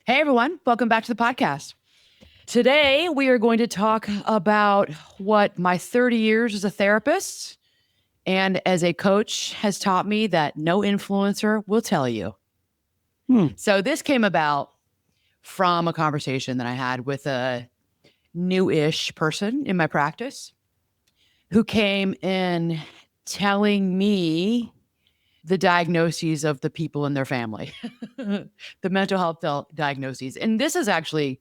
Hey, everyone. Welcome back to the podcast. Today, we are going to talk about what my 30 years as a therapist and as a coach has taught me that no influencer will tell you. So, this came about from a conversation that I had with a new-ish person in my practice who came in telling me the diagnoses of the people in their family, the mental health diagnoses. And this is actually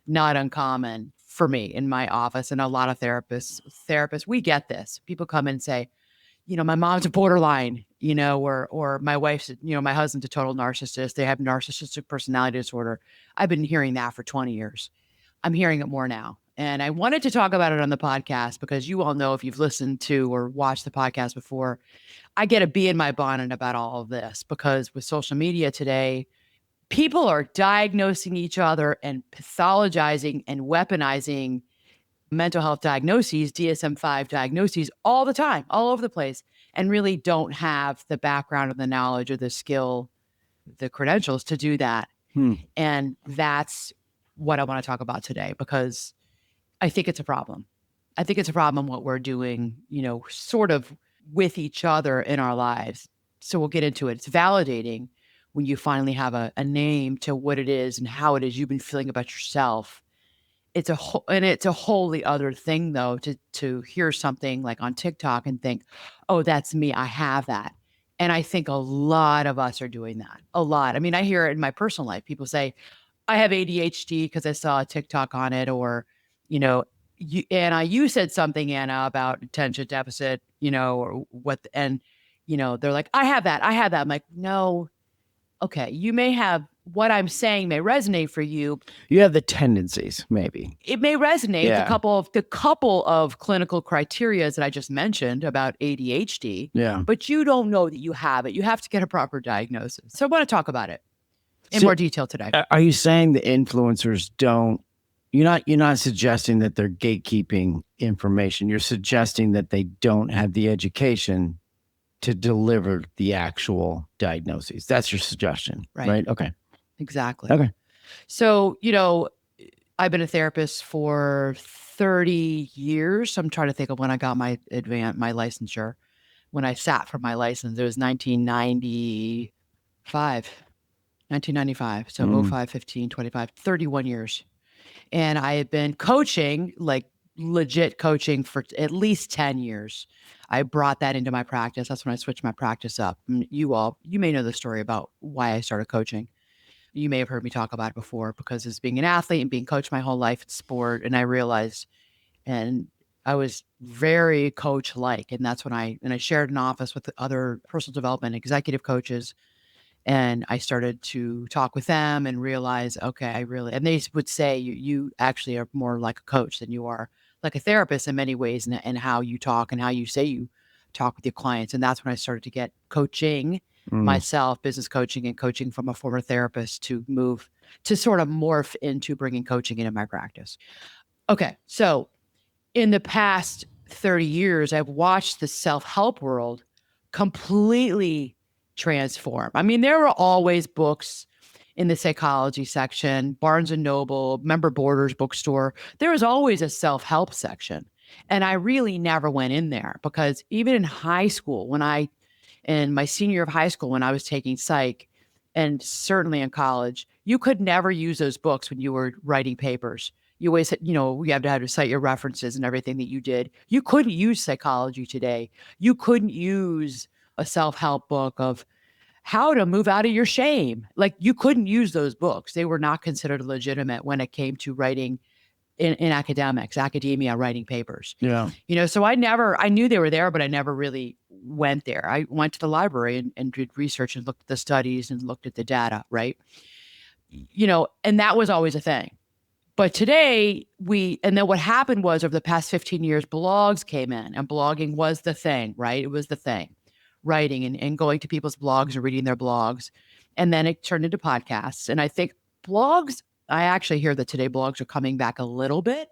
not uncommon for me in my office and a lot of therapists, we get this. People come in and say, my mom's a borderline, or my wife's, my husband's a total narcissist. They have narcissistic personality disorder. I've been hearing that for 20 years. I'm hearing it more now. And I wanted to talk about it on the podcast because you all know, if you've listened to or watched the podcast before, I get a bee in my bonnet about all of this because with social media today, people are diagnosing each other and pathologizing and weaponizing mental health diagnoses, DSM-5 diagnoses all the time, all over the place, and really don't have the background or the knowledge or the skill, the credentials to do that. And that's what I want to talk about today because I think it's a problem. I think it's a problem what we're doing, sort of with each other in our lives. So we'll get into it. It's validating when you finally have a name to what it is and how it is you've been feeling about yourself. It's a wholly other thing though to hear something like on TikTok and think, "Oh, that's me. I have that." And I think a lot of us are doing that. A lot. I mean, I hear it in my personal life. People say, "I have ADHD because I saw a TikTok on it," or, you said something, Anna, about attention deficit, or what, and, they're like, I have that. I'm like, no, okay. You may have, what I'm saying may resonate for you. You have the tendencies, maybe. It may resonate. Yeah. The couple of clinical criteria that I just mentioned about ADHD. Yeah. But you don't know that you have it. You have to get a proper diagnosis. So I want to talk about it in more detail today. Are you saying the influencers don't? You're not suggesting that they're gatekeeping information. You're suggesting that they don't have the education to deliver the actual diagnoses. That's your suggestion, right? Okay. Exactly. Okay. So, I've been a therapist for 30 years. I'm trying to think of when I got my licensure. When I sat for my license, it was 1995. So 05, 15, 25, 31 years. And I had been coaching, like legit coaching, for at least 10 years. I brought that into my practice. That's when I switched my practice up. You may know the story about why I started coaching. You may have heard me talk about it before because as being an athlete and being coached my whole life in sport, and I realized, and I was very coach-like, and that's when I shared an office with other personal development executive coaches. And I started to talk with them and realize, okay, and they would say, you actually are more like a coach than you are like a therapist in many ways, and how you talk and how you say you talk with your clients. And that's when I started to get coaching myself, business coaching and coaching from a former therapist to move to sort of morph into bringing coaching into my practice. Okay. So in the past 30 years, I've watched the self-help world completely transform. I mean, there were always books in the psychology section, Barnes and Noble, remember Borders bookstore. There was always a self-help section. And I really never went in there because even in high school, in my senior year of high school, when I was taking psych, and certainly in college, you could never use those books when you were writing papers. You always had, you have to cite your references and everything that you did. You couldn't use psychology today. You couldn't use a self-help book of how to move out of your shame. Like, you couldn't use those books. They were not considered legitimate when it came to writing in academia, writing papers. Yeah. So I knew they were there, but I never really went there. I went to the library and did research and looked at the studies and looked at the data, right? And that was always a thing. But today and then what happened was, over the past 15 years, blogs came in, and blogging was the thing, right? It was the thing, writing and going to people's blogs and reading their blogs. And then it turned into podcasts. And I think I actually hear that today blogs are coming back a little bit.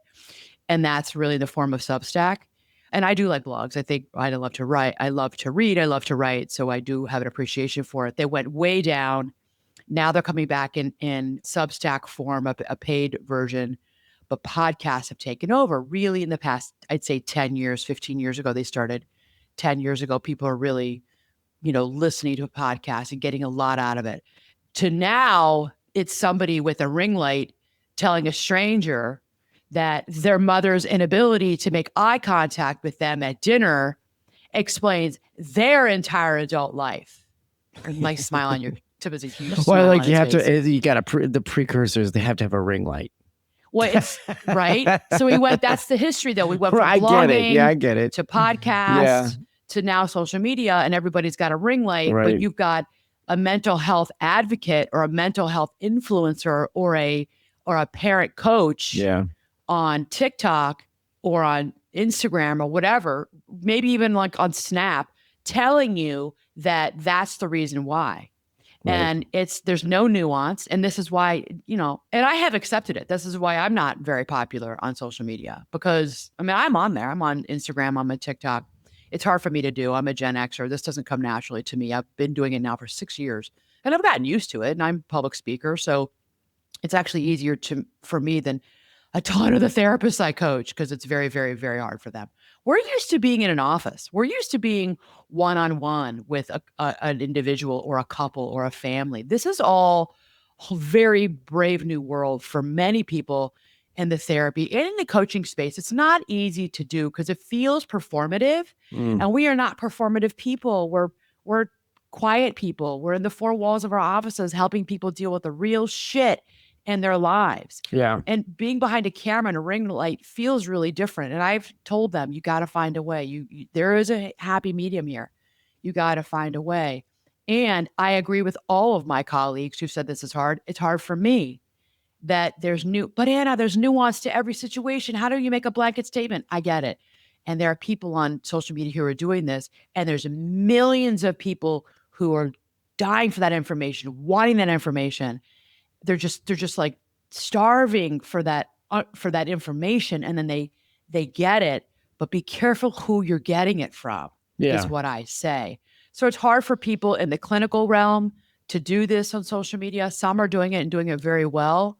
And that's really the form of Substack. And I do like blogs. I think I love to write. I love to read. I love to write. So I do have an appreciation for it. They went way down Now they're coming back in Substack form, a paid version, but podcasts have taken over. Really, in the past, I'd say 10 years, 15 years ago, they started. 10 years ago, people are really, listening to a podcast and getting a lot out of it. To now, it's somebody with a ring light telling a stranger that their mother's inability to make eye contact with them at dinner explains their entire adult life. A nice smile on your tip is a huge smile. Well, like on you have face. to, you got to, the precursors, they have to have a ring light. Well, it's right. So that's the history though. We went from I blogging get it. Yeah, I get it. to podcasts to now social media, and everybody's got a ring light, but you've got a mental health advocate or a mental health influencer or a parent coach on TikTok or on Instagram or whatever, maybe even like on Snap, telling you that that's the reason why. Right. And there's no nuance. And this is why, and I have accepted it. This is why I'm not very popular on social media because I'm on there. I'm on Instagram, I'm on TikTok. It's hard for me to do. I'm a Gen Xer. This doesn't come naturally to me. I've been doing it now for 6 years and I've gotten used to it, and I'm a public speaker. So it's actually easier for me than a ton of the therapists I coach because it's very, very, very hard for them. We're used to being in an office. We're used to being one-on-one with an individual or a couple or a family. This is all a very brave new world for many people in the therapy and in the coaching space. It's not easy to do because it feels performative, and we are not performative people. We're quiet people. We're in the four walls of our offices helping people deal with the real shit in their lives. Yeah. And being behind a camera and a ring light feels really different. And I've told them, you got to find a way. There is a happy medium here. You got to find a way. And I agree with all of my colleagues who said this is hard. It's hard for me that but Anna, there's nuance to every situation. How do you make a blanket statement? I get it. And there are people on social media who are doing this, and there's millions of people who are dying for that information, wanting that information. They're just like starving for that information, and then they get it. But be careful who you're getting it from. Is what I say. So it's hard for people in the clinical realm to do this on social media. Some are doing it and doing it very well,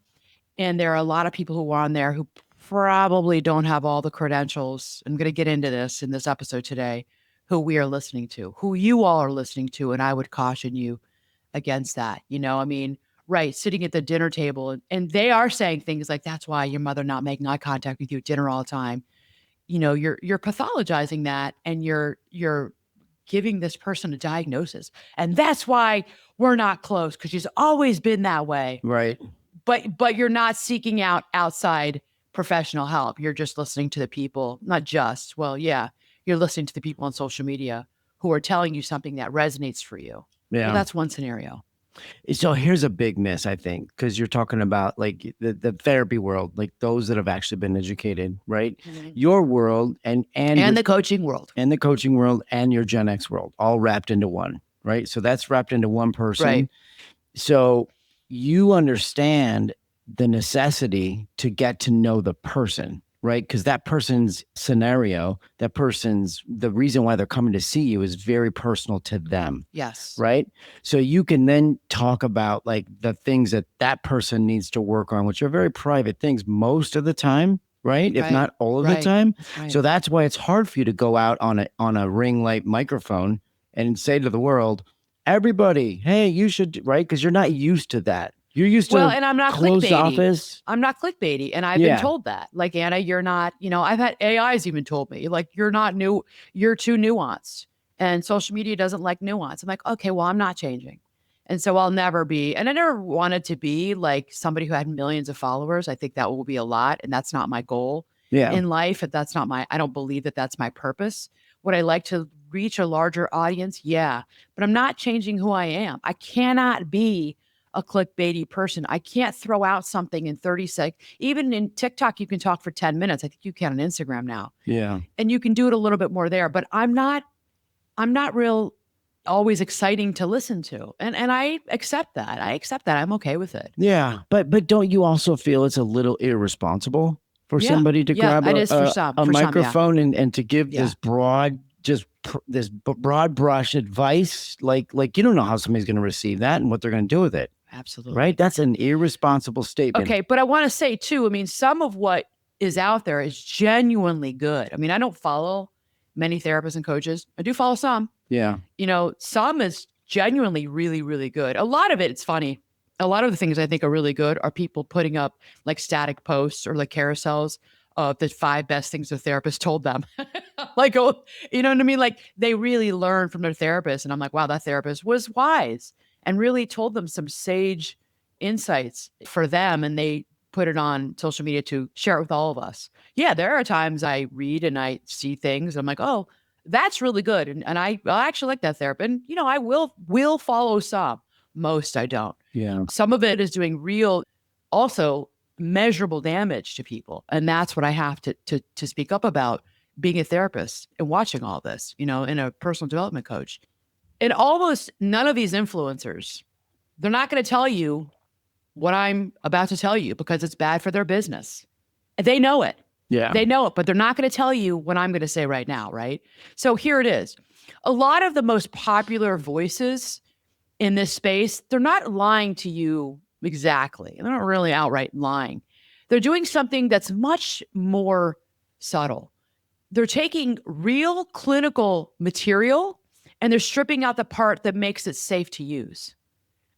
and there are a lot of people who are on there who probably don't have all the credentials. I'm going to get into this in this episode today. Who we are listening to, who you all are listening to, and I would caution you against that. Right, sitting at the dinner table, and they are saying things like, that's why your mother not making eye contact with you at dinner all the time. You're pathologizing that, and you're giving this person a diagnosis. And that's why we're not close, because she's always been that way. Right. But you're not seeking out outside professional help. You're just listening to the people, not just, you're listening to the people on social media who are telling you something that resonates for you. Yeah. Well, that's one scenario. So here's a big miss, I think, because you're talking about like the therapy world, like those that have actually been educated, right? Mm-hmm. Your world and the coaching world. And the coaching world and your Gen X world all wrapped into one, right? So that's wrapped into one person. Right. So you understand the necessity to get to know the person, right? Because that person's scenario, the reason why they're coming to see you is very personal to them. Yes. Right. So you can then talk about like the things that person needs to work on, which are very private things most of the time, right? If not all of the time. Right. So that's why it's hard for you to go out on a ring light microphone and say to the world, everybody, hey, you should, right? Because you're not used to that. You're used to and I'm not closed clickbaity. Office. I'm not clickbaity. And I've been told that. Like, Anna, you're not, I've had AIs even told me, like, you're not new, you're too nuanced. And social media doesn't like nuance. I'm like, okay, well, I'm not changing. And so I'll never be, and I never wanted to be like somebody who had millions of followers. I think that will be a lot. And that's not my goal in life. If that's not I don't believe that that's my purpose. Would I like to reach a larger audience? Yeah. But I'm not changing who I am. I cannot be a clickbaity person. I can't throw out something in 30 seconds. Even in TikTok, you can talk for 10 minutes. I think you can on Instagram now. Yeah. And you can do it a little bit more there, but I'm not real always exciting to listen to. And I accept that. I'm okay with it. Yeah. But don't you also feel it's a little irresponsible for somebody to grab a microphone and to give this broad, this broad brush advice? Like you don't know how somebody's going to receive that and what they're going to do with it. Absolutely. Right? That's an irresponsible statement. Okay, but I want to say too, I mean, some of what is out there is genuinely good. I mean, I don't follow many therapists and coaches. I do follow some. Yeah. Some is genuinely really, really good. A lot of it's funny. A lot of the things I think are really good are people putting up like static posts or like carousels of the 5 best things their therapist told them. Like, oh, you know what I mean? Like they really learn from their therapist. And I'm like, wow, that therapist was wise and really told them some sage insights for them. And they put it on social media to share it with all of us. Yeah, there are times I read and I see things. I'm like, oh, that's really good. And I actually like that therapist. And, I will follow some. Most I don't. Yeah. Some of it is doing real, also measurable damage to people. And that's what I have to speak up about being a therapist and watching all this, and a personal development coach. And almost none of these influencers, they're not going to tell you what I'm about to tell you because it's bad for their business. They know it. Yeah. They know it, but they're not going to tell you what I'm going to say right now, right? So here it is. A lot of the most popular voices in this space, they're not lying to you exactly. They're not really outright lying. They're doing something that's much more subtle. They're taking real clinical material and they're stripping out the part that makes it safe to use.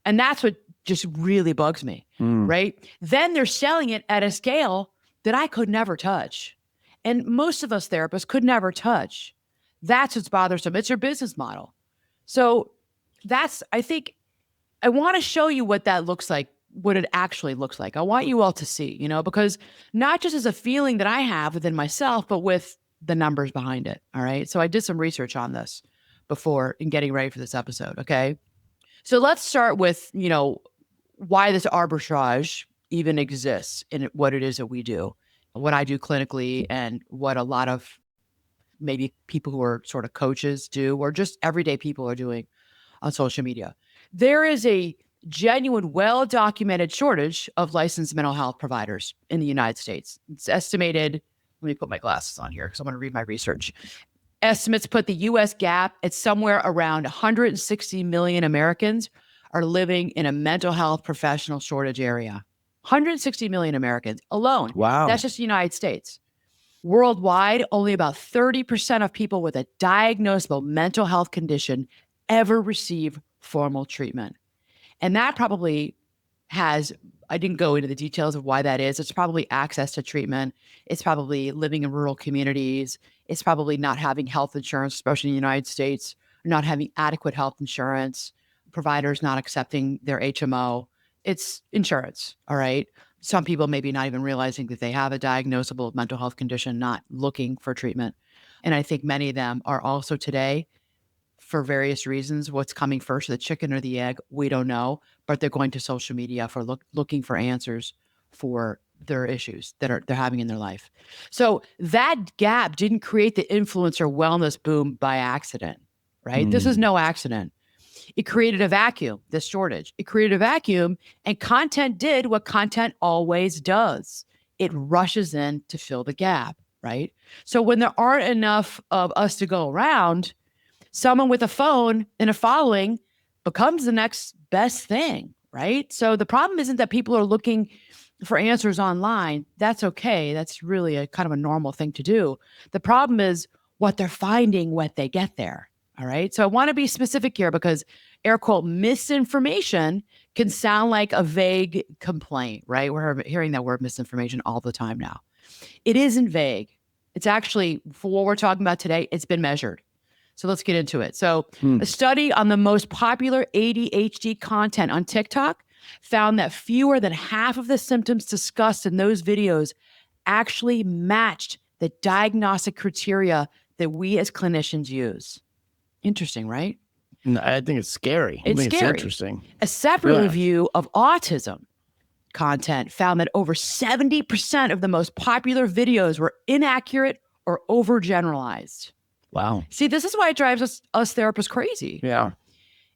And that's what just really bugs me, right? Then they're selling it at a scale that I could never touch. And most of us therapists could never touch. That's what's bothersome. It's your business model. So I think I want to show you what that looks like, what it actually looks like. I want you all to see, because not just as a feeling that I have within myself, but with the numbers behind it. All right. So I did some research on this before in getting ready for this episode. Okay. So let's start with, why this arbitrage even exists in what it is that we do, what I do clinically, and what a lot of maybe people who are sort of coaches do, or just everyday people are doing on social media. There is a genuine, well-documented shortage of licensed mental health providers in the United States. It's estimated, let me put my glasses on here because I'm going to read my research. Estimates put the U.S. gap at somewhere around 160 million Americans are living in a mental health professional shortage area. 160 million Americans alone. Wow. That's just the United States. Worldwide, only about 30% of people with a diagnosable mental health condition ever receive formal treatment. And that probably I didn't go into the details of why that is. It's probably access to treatment. It's probably living in rural communities. It's probably not having health insurance, especially in the United States, not having adequate health insurance, providers not accepting their HMO. It's insurance, all right? Some people maybe not even realizing that they have a diagnosable mental health condition, not looking for treatment. And I think many of them are also today, for various reasons, what's coming first, the chicken or the egg, we don't know, but they're going to social media for looking for answers for their issues that they're having in their life. So that gap didn't create the influencer wellness boom by accident, right? This is no accident. It created a vacuum, this shortage. It created a vacuum, and content did what content always does. It rushes in to fill the gap, right? So when there aren't enough of us to go around, someone with a phone and a following becomes the next best thing, right? So the problem isn't that people are looking for answers online. That's okay. That's really a kind of a normal thing to do. The problem is what they're finding when they get there. All right. So I want to be specific here because air quote misinformation can sound like a vague complaint, right? We're hearing that word misinformation all the time now. It isn't vague. It's actually, for what we're talking about today, it's been measured. So let's get into it. So a study on the most popular ADHD content on TikTok found that fewer than half of the symptoms discussed in those videos actually matched the diagnostic criteria that we as clinicians use. Interesting, right? I think it's scary. It's It's scary. interesting. A separate Yeah. review of autism content found that over 70% of the most popular videos were inaccurate or overgeneralized. Wow. See, this is why it drives us therapists crazy. Yeah.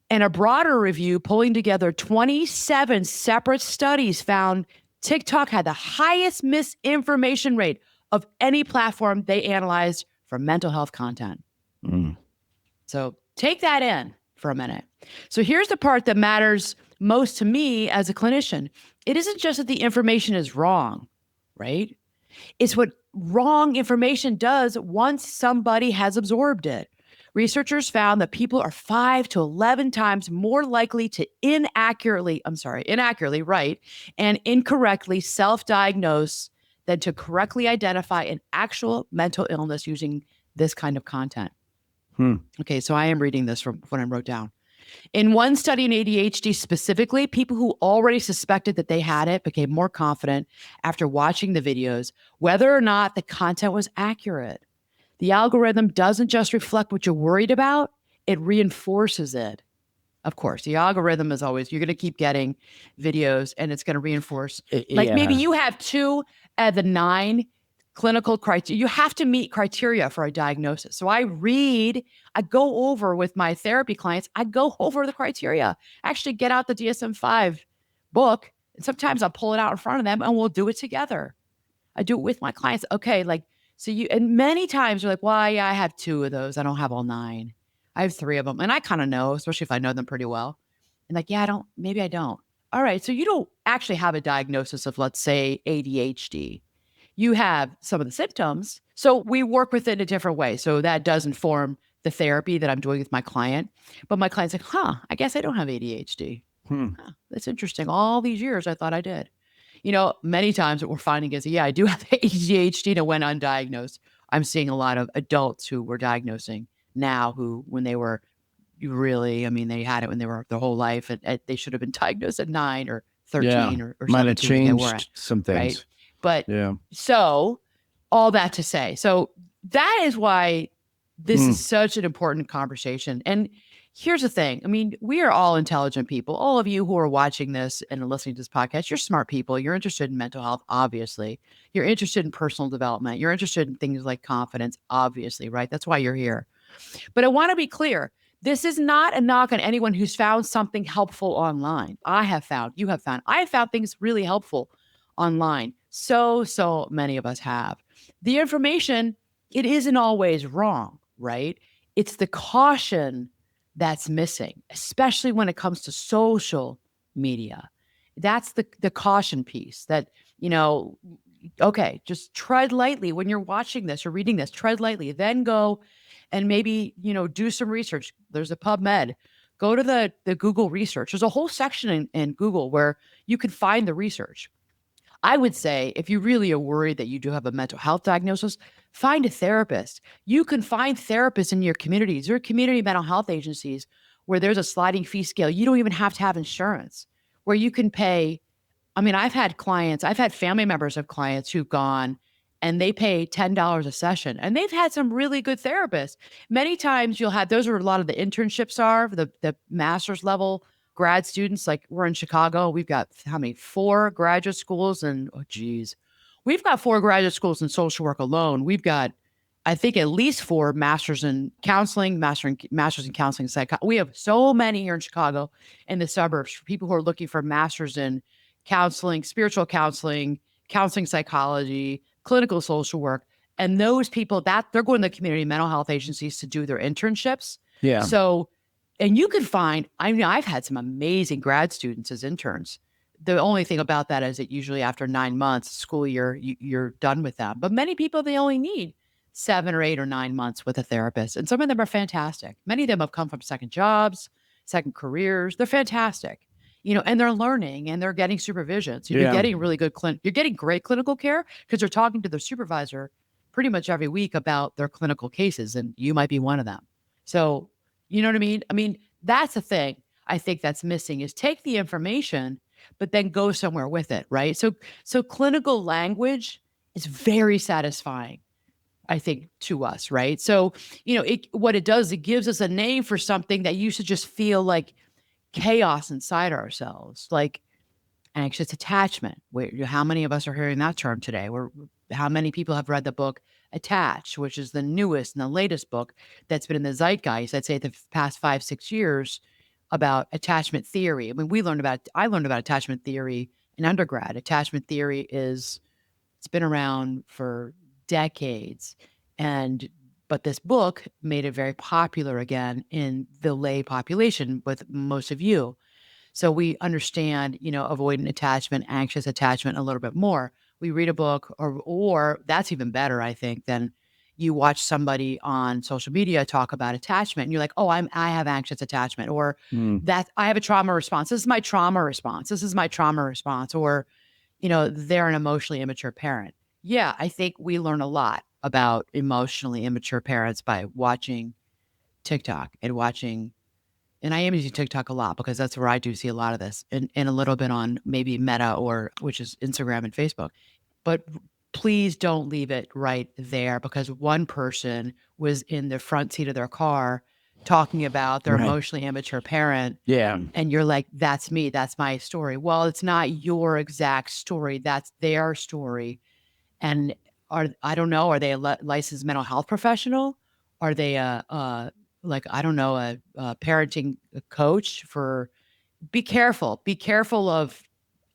And a broader review pulling together 27 separate studies found TikTok had the highest misinformation rate of any platform they analyzed for mental health content. So take that in for a minute. So here's the part that matters most to me as a clinician. It isn't just that the information is wrong, right? It's what wrong information does once somebody has absorbed it. Researchers found that people are 5 to 11 times more likely to inaccurately write and incorrectly self-diagnose than to correctly identify an actual mental illness using this kind of content. Okay, so I am reading this from what I wrote down. In one study in ADHD specifically, people who already suspected that they had it became more confident after watching the videos, whether or not the content was accurate. The algorithm doesn't just reflect what you're worried about, it reinforces it. Of course, the algorithm is always, you're going to keep getting videos and it's going to reinforce. Like maybe you have 2 of the 9 clinical criteria. You have to meet criteria for a diagnosis. So I go over with my therapy clients, I go over the criteria. Actually get out the DSM-5 book. And sometimes I'll pull it out in front of them and we'll do it together. I do it with my clients. Okay, and many times you're like, well, yeah, I have 2 of those. I don't have all 9. I have 3 of them. And I kind of know, especially if I know them pretty well. And like, yeah, maybe I don't. All right. So you don't actually have a diagnosis of, let's say, ADHD. You have some of the symptoms. So we work with it in a different way. So that does inform the therapy that I'm doing with my client. But my client's like, I guess I don't have ADHD. That's interesting. All these years I thought I did. Many times what we're finding is, yeah, I do have ADHD and it went undiagnosed. I'm seeing a lot of adults who we're diagnosing now who, when they were they had it when they were their whole life and they should have been diagnosed at 9 or 13 or might have 17. changed some things. Right? But so all that to say, so that is why this is such an important conversation. And here's the thing. I mean, we are all intelligent people. All of you who are watching this and listening to this podcast, you're smart people. You're interested in mental health, obviously. You're interested in personal development. You're interested in things like confidence, obviously, right? That's why you're here. But I want to be clear. This is not a knock on anyone who's found something helpful online. I have found things really helpful online. So many of us have. The information, it isn't always wrong, right? It's the caution that's missing, especially when it comes to social media. That's the caution piece that, okay, just tread lightly when you're watching this or reading this, tread lightly, then go and maybe, do some research. There's a PubMed. Go to the Google research. There's a whole section in Google where you can find the research. I would say if you really are worried that you do have a mental health diagnosis, find a therapist. You can find therapists in your communities. There are community mental health agencies where there's a sliding fee scale. You don't even have to have insurance, where you can pay. I mean, I've had family members of clients who've gone and they pay $10 a session and they've had some really good therapists. Many times those are a lot of the internships are, the master's level grad students. Like we're in Chicago. We've got how many? 4 graduate schools we've got 4 graduate schools in social work alone. We've got, I think, at least 4 masters in counseling, masters in counseling psychology. We have so many here in Chicago in the suburbs for people who are looking for masters in counseling, spiritual counseling, counseling psychology, clinical social work. And those people they're going to the community mental health agencies to do their internships. Yeah. So, and you can find, I've had some amazing grad students as interns. The only thing about that is that usually after 9 months, school year, you're done with them. But many people, they only need 7 or 8 or 9 months with a therapist. And some of them are fantastic. Many of them have come from second jobs, second careers. They're fantastic. And they're learning and they're getting supervision. So you're getting really good you're getting great clinical care because you're talking to their supervisor pretty much every week about their clinical cases, and you might be one of them. So, you know what I mean? I mean, that's the thing I think that's missing is take the information, but then go somewhere with it, right? So clinical language is very satisfying, I think, to us, right? So, what it does, it gives us a name for something that used to just feel like chaos inside ourselves, like anxious attachment. How many of us are hearing that term today? How many people have read the book Attach, which is the newest and the latest book that's been in the zeitgeist, I'd say the past 5-6 years, about attachment theory. I mean, I learned about attachment theory in undergrad. Attachment theory it's been around for decades. But this book made it very popular again in the lay population with most of you. So we understand, avoidant attachment, anxious attachment a little bit more. We read a book, or that's even better, I think, than you watch somebody on social media talk about attachment and you're like, oh, I have anxious attachment, or Mm. that I have a trauma response. This is my trauma response. This is my trauma response. Or, they're an emotionally immature parent. Yeah, I think we learn a lot about emotionally immature parents by watching TikTok and I am using TikTok a lot because that's where I do see a lot of this, and a little bit on maybe Meta, or which is Instagram and Facebook. But please don't leave it right there, because one person was in the front seat of their car talking about their Right. emotionally immature parent, Yeah. and you're like, that's me, that's my story. Well, it's not your exact story, that's their story. And I don't know, are they a licensed mental health professional? Are they like, I don't know, a parenting coach for be careful of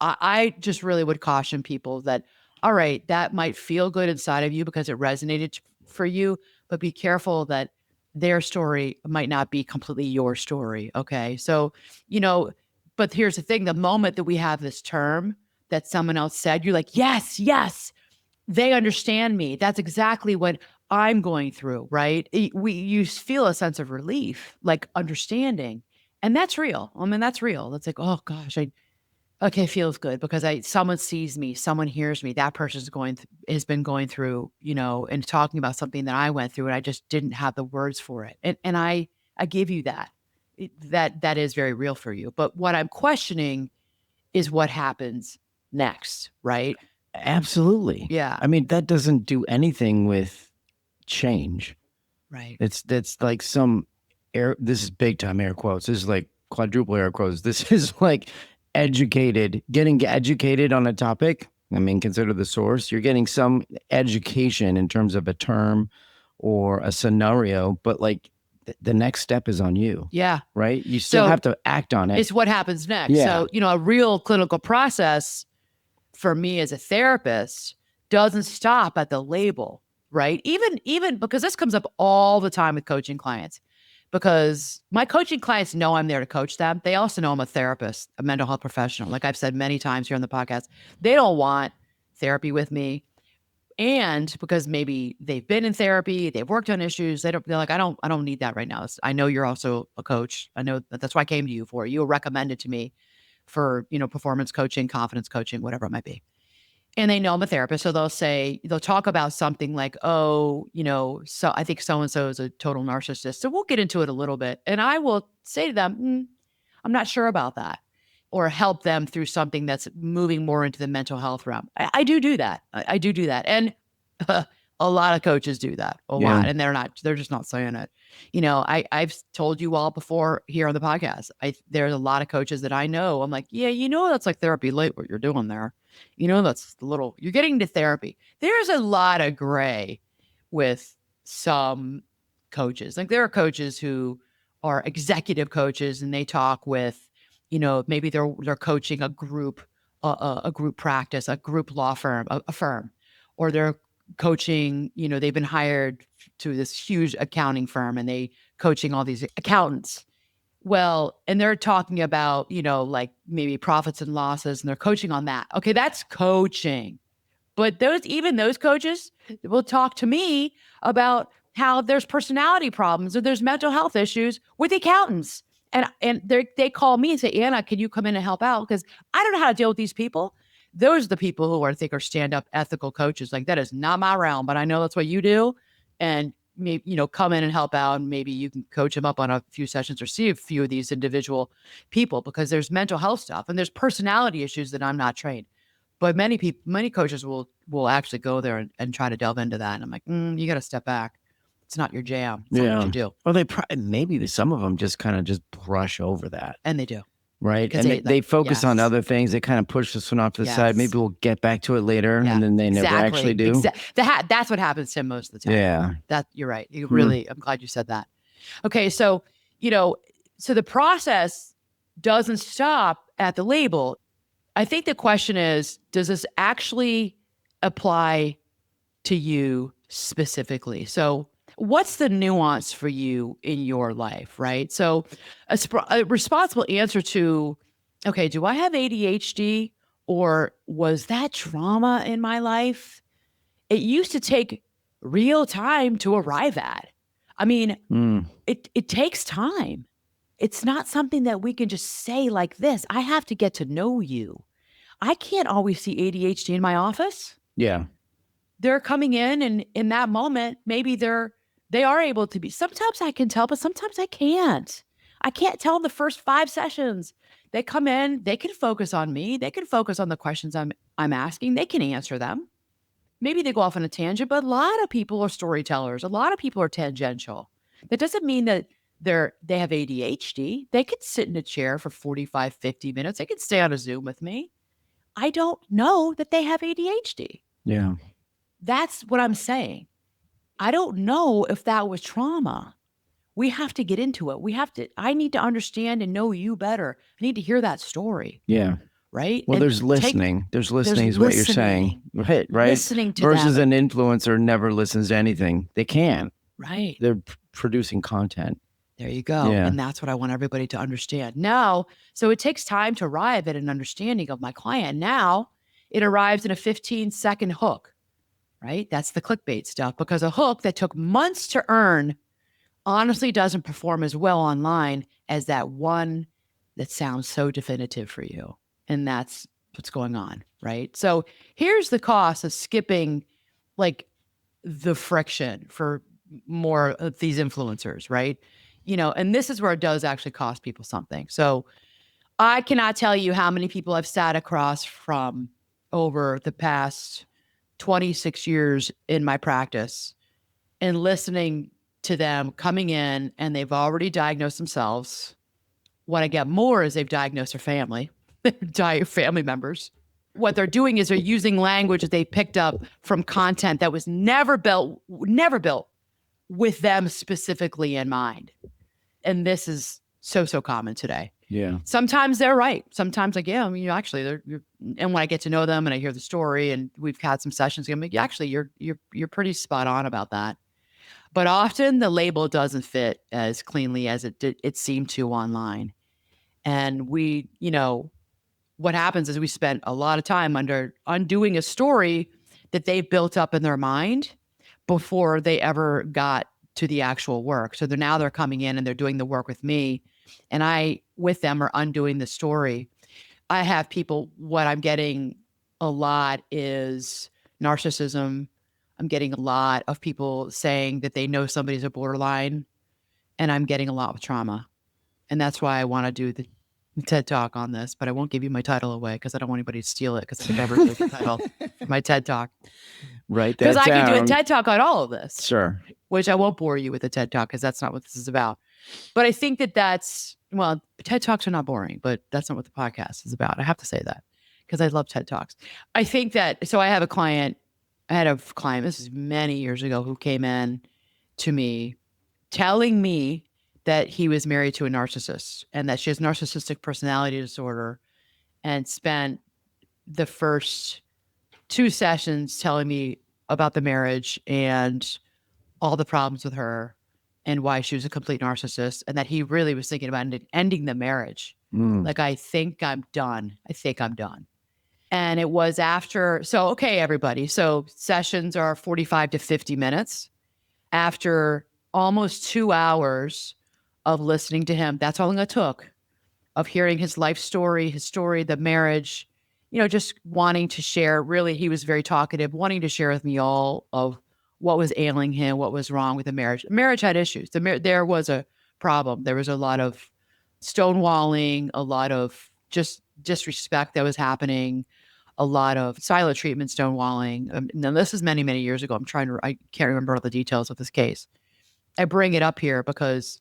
I just really would caution people that, all right, that might feel good inside of you because it resonated for you, but be careful that their story might not be completely your story. Okay. So, you know, but here's the thing, the moment that we have this term that someone else said, you're like, yes, yes, they understand me. That's exactly what I'm going through, right? You feel a sense of relief, like understanding, and that's real. I mean, that's real. That's like, oh gosh, okay, feels good because someone sees me, someone hears me. That person's has been going through, and talking about something that I went through, and I just didn't have the words for it. And I give you that. That is very real for you. But what I'm questioning is what happens next, right? Absolutely. Yeah. I mean, that doesn't do anything with change. Right. That's like some air. This is big time air quotes. This is like quadruple air quotes. This is like getting educated on a topic. I mean, consider the source. You're getting some education in terms of a term or a scenario, but like the next step is on you, Yeah. right? You still So have to act on it. it's what happens next. Yeah. So, a real clinical process for me as a therapist doesn't stop at the label, right? Even because this comes up all the time with coaching clients. Because my coaching clients know I'm there to coach them. They also know I'm a therapist, a mental health professional. Like I've said many times here on the podcast, they don't want therapy with me. And because maybe they've been in therapy, they've worked on issues, they're like, I don't need that right now. I know you're also a coach. I know that's why I came to you for. You were recommended to me for, performance coaching, confidence coaching, whatever it might be. And they know I'm a therapist. So they'll talk about something like, oh, so I think so and so is a total narcissist. So we'll get into it a little bit. And I will say to them, I'm not sure about that. Or help them through something that's moving more into the mental health realm. I do that. I do that. And a lot of coaches do that a lot. And they're just not saying it. I've told you all before here on the podcast, there's a lot of coaches that I know. I'm like, yeah, that's like therapy late what you're doing there. That's you're getting into therapy. There's a lot of gray with some coaches. Like there are coaches who are executive coaches and they talk with, maybe they're coaching a group practice, a group law firm, a firm, or they're coaching, they've been hired to this huge accounting firm and they coaching all these accountants. Well, and they're talking about, like maybe profits and losses and they're coaching on that. Okay, that's coaching. But those coaches will talk to me about how there's personality problems or there's mental health issues with accountants. And they call me and say, Anna, can you come in and help out? Because I don't know how to deal with these people. Those are the people who I think are stand-up ethical coaches. Like that is not my realm, but I know that's what you do. And maybe, come in and help out. And maybe you can coach them up on a few sessions or see a few of these individual people because there's mental health stuff and there's personality issues that I'm not trained. But many coaches will actually go there and try to delve into that. And I'm like, you got to step back. It's not your jam. It's not what you do. Well, maybe some of them just kind of just brush over that. And they do. Right. And they focus on other things. They kind of push this one off to the side. Maybe we'll get back to it later. And then they never actually do. That's what happens to him most of the time. Yeah. You're right. I'm glad you said that. Okay. So, so the process doesn't stop at the label. I think the question is, does this actually apply to you specifically? So what's the nuance for you in your life, right? So a responsible answer to okay, do I have ADHD or was that trauma in my life? It used to take real time to arrive at. I mean, Mm, it takes time. It's not something that we can just say like this. I have to get to know you. I can't always see ADHD in my office. yeah. They're coming in and in that moment, maybe they are able to be. Sometimes I can tell, but sometimes I can't. I can't tell in the first 5 sessions. They come in, they can focus on me. They can focus on the questions I'm asking. They can answer them. Maybe they go off on a tangent, but a lot of people are storytellers. A lot of people are tangential. That doesn't mean that they have ADHD. They could sit in a chair for 45, 50 minutes. They could stay on a Zoom with me. I don't know that they have ADHD. Yeah. That's what I'm saying. I don't know if that was trauma. We have to get into it. I need to understand and know you better. I need to hear that story, Yeah. right? Well, And there's listening. There's listening is what you're saying. Right? listening to Versus them. an influencer never listens to anything. They can't. Right. They're producing content. There you go. Yeah. And that's what I want everybody to understand. Now, so it takes time to arrive at an understanding of my client. Now it arrives in a 15-second hook, right? That's the clickbait stuff because a hook that took months to earn honestly doesn't perform as well online as that one that sounds so definitive for you. And that's what's going on, right? So here's the cost of skipping like the friction for more of these influencers, right? And this is where it does actually cost people something. So I cannot tell you how many people I've sat across from over the past 26 years in my practice and listening to them coming in and they've already diagnosed themselves. What I get more is they've diagnosed their family, family members. What they're doing is they're using language that they picked up from content that was never built with them specifically in mind. And this is so common today. Yeah. Sometimes they're right. Sometimes like, yeah, I mean, actually, and when I get to know them and I hear the story and we've had some sessions, I'm like, yeah, actually, you're pretty spot on about that. But often the label doesn't fit as cleanly as it seemed to online. And what happens is we spend a lot of time undoing a story that they've built up in their mind before they ever got to the actual work. So they're coming in and they're doing the work with me, and I with them are undoing the story. I have people. What I'm getting a lot is narcissism. I'm getting a lot of people saying that they know somebody's a borderline, and I'm getting a lot with trauma. And that's why I want to do the TED Talk on this, but I won't give you my title away because I don't want anybody to steal it because I never did the title for my TED Talk. Write that Because I down. could do a TED Talk on all of this. Sure. Which I won't bore you with the TED Talk because that's not what this is about. But I think well, TED Talks are not boring, but that's not what the podcast is about. I have to say that because I love TED Talks. I think so I had a client, this is many years ago, who came in to me telling me that he was married to a narcissist and that she has narcissistic personality disorder, and spent the first 2 sessions telling me about the marriage and all the problems with her and why she was a complete narcissist, and that he really was thinking about ending the marriage. Like, I think I'm done. And it was after, so, okay, everybody. So sessions are 45 to 50 minutes. After almost 2 hours of listening to him, that's how long it took, of hearing his life story, the marriage, just wanting to share. Really, he was very talkative, wanting to share with me all of what was ailing him, what was wrong with the marriage. The marriage had issues. There was a problem. There was a lot of stonewalling, a lot of just disrespect that was happening, a lot of silent treatment, stonewalling. Now, this is many, many years ago. I can't remember all the details of this case. I bring it up here because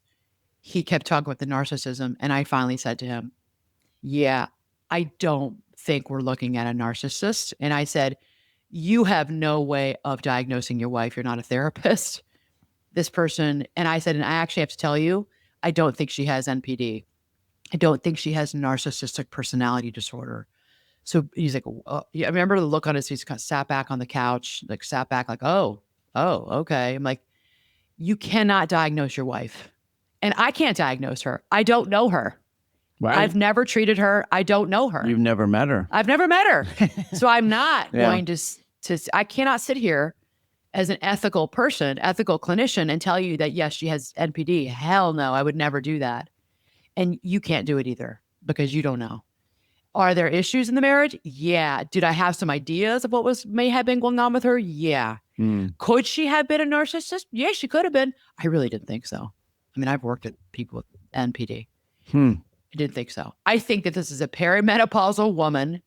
he kept talking about the narcissism. And I finally said to him, yeah, I don't think we're looking at a narcissist. And I said, you have no way of diagnosing your wife. You're not a therapist. This person, and I said, and I actually have to tell you, I don't think she has NPD. I don't think she has narcissistic personality disorder. So he's like, yeah, I remember the look on his face. He kind of sat back on the couch, like oh, okay. I'm like, you cannot diagnose your wife. And I can't diagnose her. I don't know her. Right. I've never treated her. I don't know her. You've never met her. I've never met her. So I'm not Yeah. going to, I cannot sit here as an ethical person, ethical clinician, and tell you that, yes, she has NPD. Hell no, I would never do that. And you can't do it either because you don't know. Are there issues in the marriage? Yeah. Did I have some ideas of what may have been going on with her? Yeah. Could she have been a narcissist? Yeah, she could have been. I really didn't think so. I mean, I've worked with people with NPD. I didn't think so. I think that this is a perimenopausal woman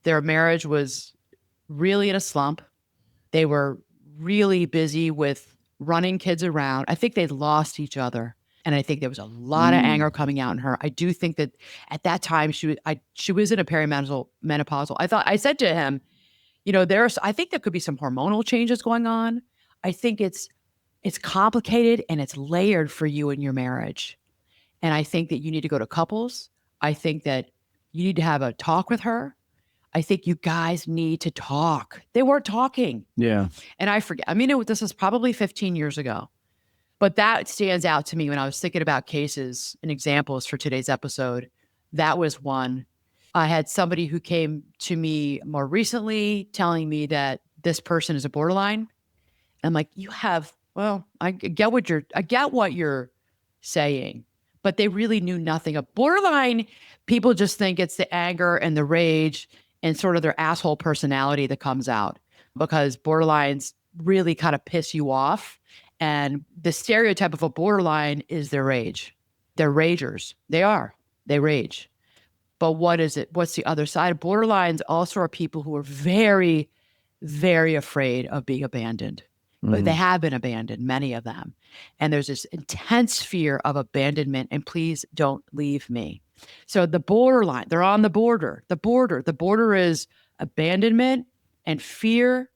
their marriage was really in a slump. They were really busy with running kids around. I think they'd lost each other. And I think there was a lot of anger coming out in her. I do think that at that time she was in a perimenopausal. I said to him, I think there could be some hormonal changes going on. I think it's complicated and it's layered for you in your marriage. And I think that you need to go to couples. I think that you need to have a talk with her. I think you guys need to talk. They weren't talking. Yeah. And I forget. I mean, this was probably 15 years ago. But that stands out to me when I was thinking about cases and examples for today's episode. That was one. I had somebody who came to me more recently telling me that this person is a borderline. I'm like, I get what you're saying, but they really knew nothing of borderline. People just think it's the anger and the rage and sort of their asshole personality that comes out because borderlines really kind of piss you off. And the stereotype of a borderline is their rage. They're ragers. They rage. But what is it? What's the other side? Borderlines also are people who are very, very afraid of being abandoned. But they have been abandoned, many of them. And there's this intense fear of abandonment and please don't leave me. So the borderline, they're on the border. The border is abandonment and fear.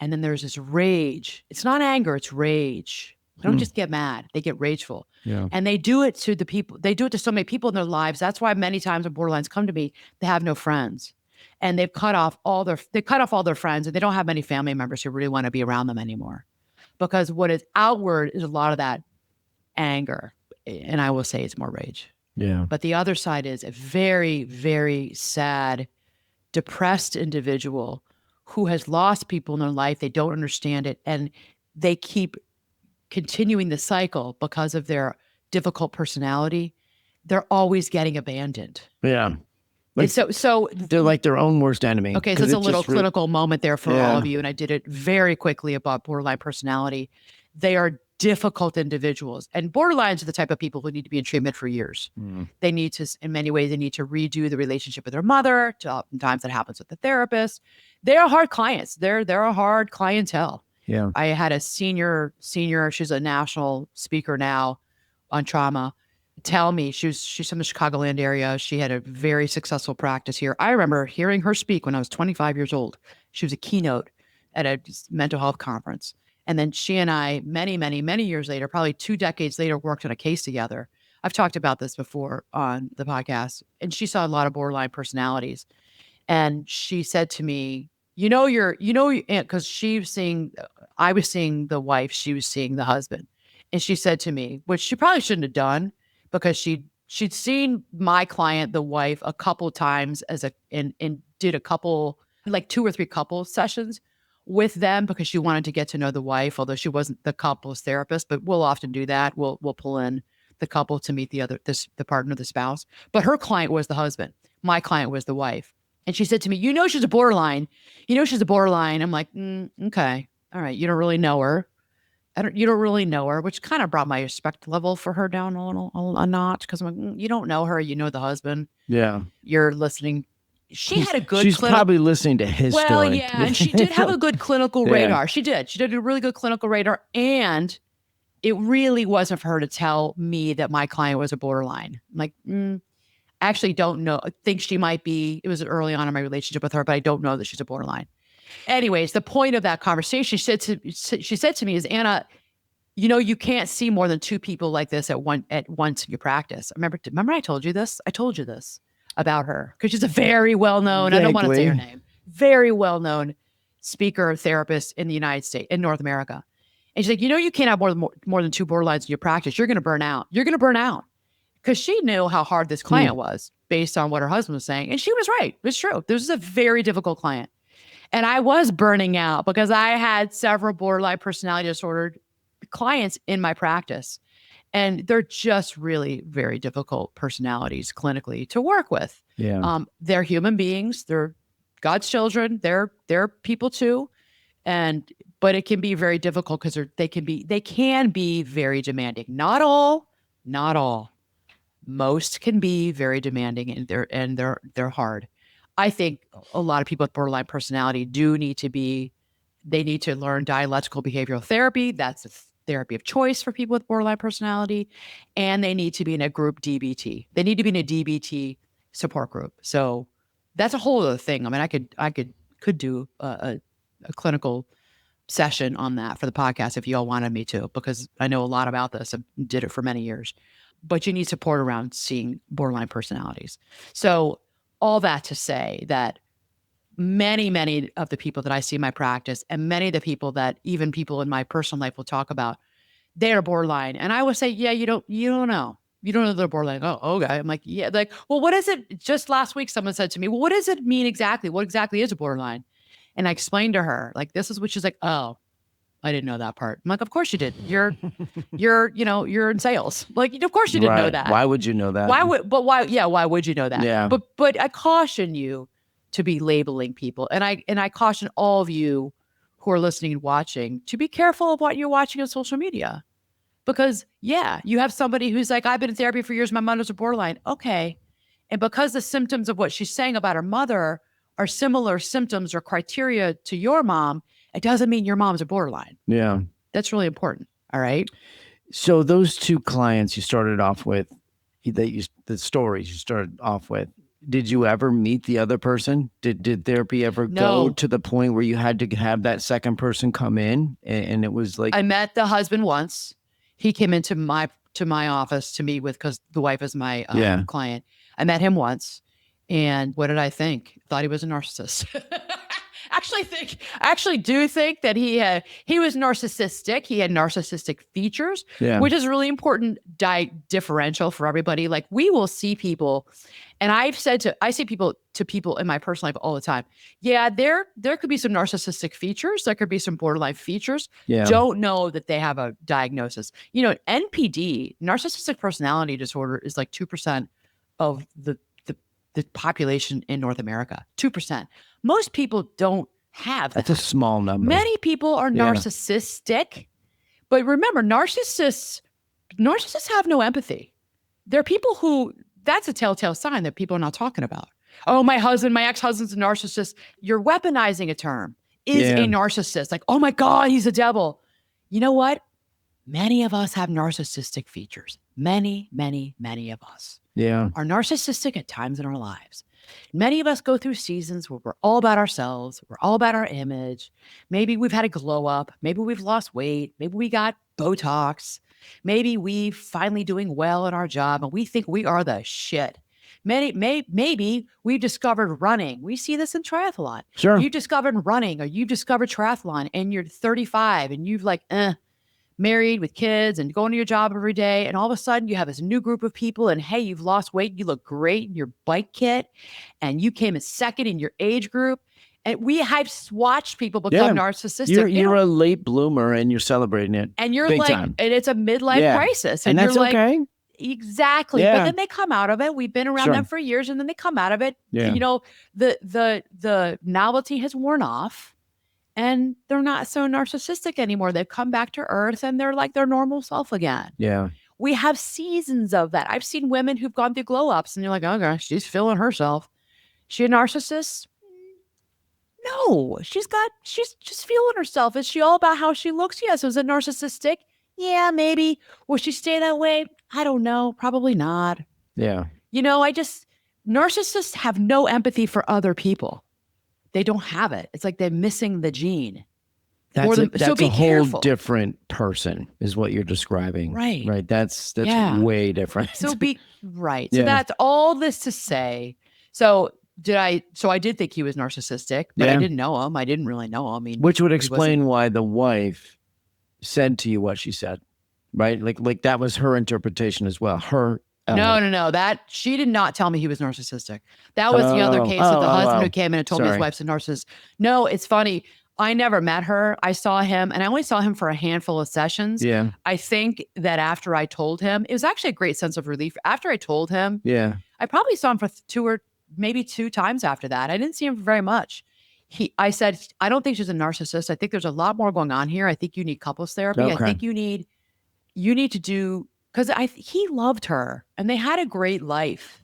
And then there's this rage. It's not anger, it's rage. They don't just get mad, they get rageful. Yeah. And they do it to the people. They do it to so many people in their lives. That's why many times when borderlines come to me, they have no friends. And they've cut off all their friends and they don't have many family members who really want to be around them anymore. Because what is outward is a lot of that anger. And I will say it's more rage. Yeah. But the other side is a very, very sad, depressed individual who has lost people in their life. They don't understand it. And they keep continuing the cycle because of their difficult personality. They're always getting abandoned. Yeah. Like, so they're like their own worst enemy. Okay, so it's a little clinical moment there for all of you. And I did it very quickly about borderline personality. They are difficult individuals. And borderlines are the type of people who need to be in treatment for years. They need to, in many ways, they need to redo the relationship with their mother. Oftentimes that happens with the therapist. They are hard clients. They're a hard clientele. Yeah. I had a senior, she's a national speaker now on trauma, tell me, she's from the Chicagoland area. She had a very successful practice here. I remember hearing her speak when I was 25 years old. She was a keynote at a mental health conference. And then she and I, many, many, many years later, probably 2 decades later, worked on a case together. I've talked about this before on the podcast. And she saw a lot of borderline personalities. And she said to me, because I was seeing the wife, she was seeing the husband. And she said to me, which she probably shouldn't have done, because she'd seen my client, the wife, a couple times and did a couple, like 2 or 3 couple sessions with them because she wanted to get to know the wife, although she wasn't the couple's therapist. But we'll often do that. We'll pull in the couple to meet the partner, the spouse. But her client was the husband. My client was the wife. And she said to me, she's a borderline. She's a borderline. I'm like, okay, all right. You don't really know her. You don't really know her, which kind of brought my respect level for her down a notch because I'm like, you don't know her, you know the husband. Yeah. You're listening. She had a good She's probably listening to his story. Well, yeah, and she did have a good clinical radar. She did. She did a really good clinical radar. And it really wasn't for her to tell me that my client was a borderline. I'm like, I actually don't know. I think she might be. It was early on in my relationship with her, but I don't know that she's a borderline. Anyways, the point of that conversation, she said to me is, Anna, you can't see more than 2 people like this at once in your practice. Remember I told you this? I told you this about her because she's a very well-known, I don't want to say her name, very well-known speaker, therapist in the United States, in North America. And she's like, you can't have more than 2 borderlines in your practice. You're going to burn out. You're going to burn out because she knew how hard this client was based on what her husband was saying. And she was right. It's true. This is a very difficult client. And I was burning out because I had several borderline personality disorder clients in my practice. And they're just really very difficult personalities clinically to work with. Yeah. They're human beings. They're God's children. They're people too. But it can be very difficult because they can be very demanding. Not all. Most can be very demanding, and they're hard. I think a lot of people with borderline personality they need to learn dialectical behavioral therapy. That's a therapy of choice for people with borderline personality. And they need to be in a group DBT. They need to be in a DBT support group. So that's a whole other thing. I mean, I could do a clinical session on that for the podcast if you all wanted me to, because I know a lot about this. I did it for many years. But you need support around seeing borderline personalities. So all that to say that many of the people that I see in my practice, and many of the people that even people in my personal life will talk about, they are borderline. And I would say, yeah, you don't know. You don't know they're borderline. Oh, okay. I'm like, yeah. Like, well, what is it? Just last week, someone said to me, well, what does it mean exactly? What exactly is a borderline? And I explained to her, like, this is what she's like, oh, I didn't know that part. I'm like, of course you did. You're in sales. Like, of course you didn't know that. Why would you know that? Why would you know that? Yeah. But I caution you to be labeling people. And I caution all of you who are listening and watching to be careful of what you're watching on social media. Because you have somebody who's like, I've been in therapy for years, my mother's a borderline. Okay. And because the symptoms of what she's saying about her mother are similar symptoms or criteria to your mom, it doesn't mean your mom's a borderline. Yeah. That's really important. All right. So those two clients you started off with, the stories you started off with, did you ever meet the other person? Did therapy ever go to the point where you had to have that second person come in and it was like... I met the husband once. He came into my office to meet with, because the wife is my client. I met him once. And what did I think? Thought he was a narcissist. I actually do think that he was narcissistic. He had narcissistic features, which is really important differential for everybody. Like, we will see people, and I see people in my personal life all the time. Yeah, there could be some narcissistic features. There could be some borderline features. Yeah. Don't know that they have a diagnosis. NPD, narcissistic personality disorder, is like 2% of the population in North America. 2%. Most people don't have that. That's a small number. Many people are narcissistic, but remember, narcissists have no empathy. There are people who, that's a telltale sign that people are not talking about. Oh, my ex-husband's a narcissist. You're weaponizing a term. Is a narcissist. Like, oh my God, he's a devil. You know what? Many of us have narcissistic features. Many of us are narcissistic at times in our lives. Many of us go through seasons where we're all about ourselves. We're all about our image. Maybe we've had a glow up. Maybe we've lost weight. Maybe we got Botox. Maybe we finally doing well in our job and we think we are the shit. Maybe we've discovered running. We see this in triathlon. Sure. You discovered running, or you've discovered triathlon, and you're 35 and you've married with kids and going to your job every day. And all of a sudden you have this new group of people, and hey, you've lost weight. You look great in your bike kit, and you came in second in your age group. And we have watched people become narcissistic. You're a late bloomer and you're celebrating it. And you're big like, time. And it's a midlife crisis. And that's you're okay. Like, exactly. Yeah. But then they come out of it. We've been around them for years, and then they come out of it. Yeah. The novelty has worn off. And they're not so narcissistic anymore. They've come back to earth and they're like their normal self again. Yeah. We have seasons of that. I've seen women who've gone through glow ups and you're like, okay, she's feeling herself. She a narcissist? No, she's just feeling herself. Is she all about how she looks? Yes. Was it narcissistic? Yeah, maybe. Will she stay that way? I don't know. Probably not. Yeah. Narcissists have no empathy for other people. They don't have it. It's like they're missing the gene. That's so be a whole careful. different person is what you're describing. Right. Right. That's way different. So right. So that's all this to say. So I did think he was narcissistic, but I didn't know him. I didn't really know him. I mean, which would explain why the wife said to you what she said, right? Like that was her interpretation as well. Her No. That she did not tell me he was narcissistic. That was the other case with the husband who came in and told me his wife's a narcissist. No, it's funny. I never met her. I saw him, and I only saw him for a handful of sessions. Yeah. I think that after I told him, it was actually a great sense of relief. After I told him, Yeah. I probably saw him for two times after that. I didn't see him very much. I said, I don't think she's a narcissist. I think there's a lot more going on here. I think you need couples therapy. Okay. I think you need to do, because he loved her and they had a great life.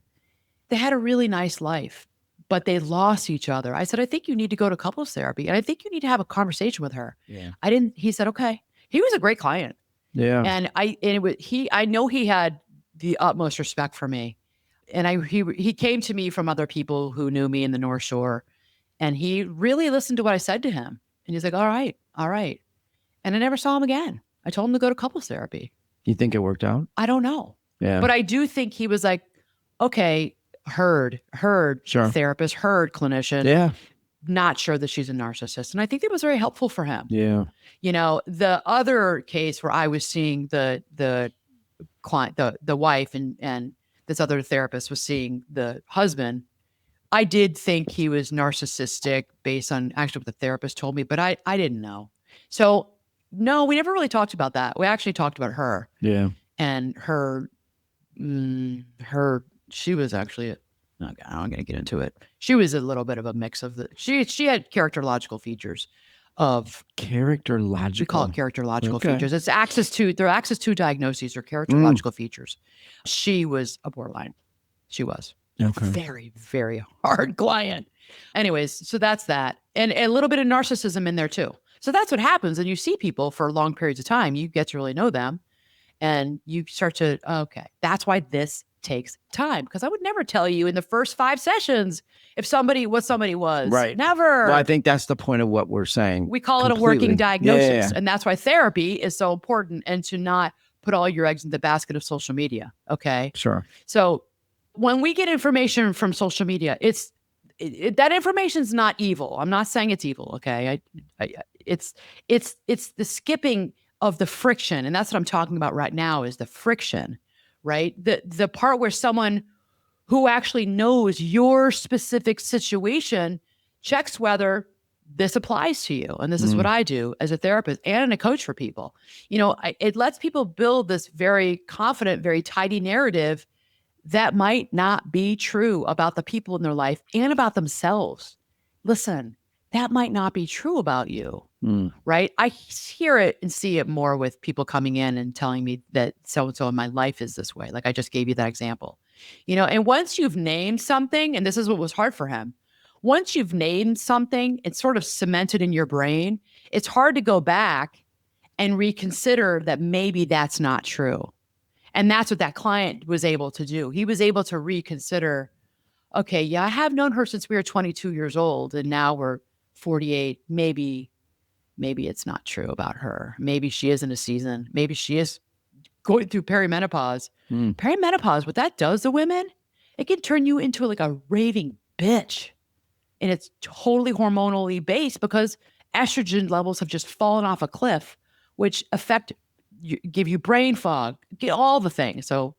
They had a really nice life, but they lost each other. I said, I think you need to go to couples therapy, and I think you need to have a conversation with her. Yeah. He said, okay. He was a great client. Yeah. And I know he had the utmost respect for me. And he came to me from other people who knew me in the North Shore, and he really listened to what I said to him. And he's like, all right. And I never saw him again. I told him to go to couples therapy. You think it worked out? I don't know. Yeah. But I do think he was like, okay, heard Sure. therapist, heard clinician. Yeah. Not sure that she's a narcissist. And I think that was very helpful for him. Yeah. The other case where I was seeing the client, the wife, and this other therapist was seeing the husband, I did think he was narcissistic based on actually what the therapist told me, but I didn't know. So no, we never really talked about that. We actually talked about her. Yeah. And she was actually, I'm going to get into it. She was a little bit of a mix of she had characterological features of. Characterological? We call it characterological features. It's access to diagnoses or characterological features. She was a borderline. She was. Okay. Very, very hard client. Anyways, so that's that. And a little bit of narcissism in there too. So that's what happens. And you see people for long periods of time. You get to really know them. And you start to, okay, that's why this takes time. Because I would never tell you in the first 5 sessions what somebody was. Right. Never. Well, I think that's the point of what we're saying. We call it a working diagnosis. Yeah. And that's why therapy is so important, and to not put all your eggs in the basket of social media. Okay. Sure. So when we get information from social media, that information's not evil. I'm not saying it's evil. Okay. It's the skipping of the friction. And that's what I'm talking about right now, is the friction, right? The part where someone who actually knows your specific situation checks whether this applies to you. And this is what I do as a therapist and a coach for people. It lets people build this very confident, very tidy narrative that might not be true about the people in their life and about themselves. Listen, that might not be true about you, right? I hear it and see it more with people coming in and telling me that so-and-so in my life is this way. Like I just gave you that example, and once you've named something, and this is what was hard for him, once you've named something, it's sort of cemented in your brain. It's hard to go back and reconsider that maybe that's not true. And that's what that client was able to do. He was able to reconsider, okay, yeah, I have known her since we were 22 years old, and now we're 48. Maybe it's not true about her. Maybe she is in a season. Maybe she is going through perimenopause. Perimenopause, what that does to women, it can turn you into like a raving bitch. And it's totally hormonally based because estrogen levels have just fallen off a cliff, which give you brain fog, get all the things. So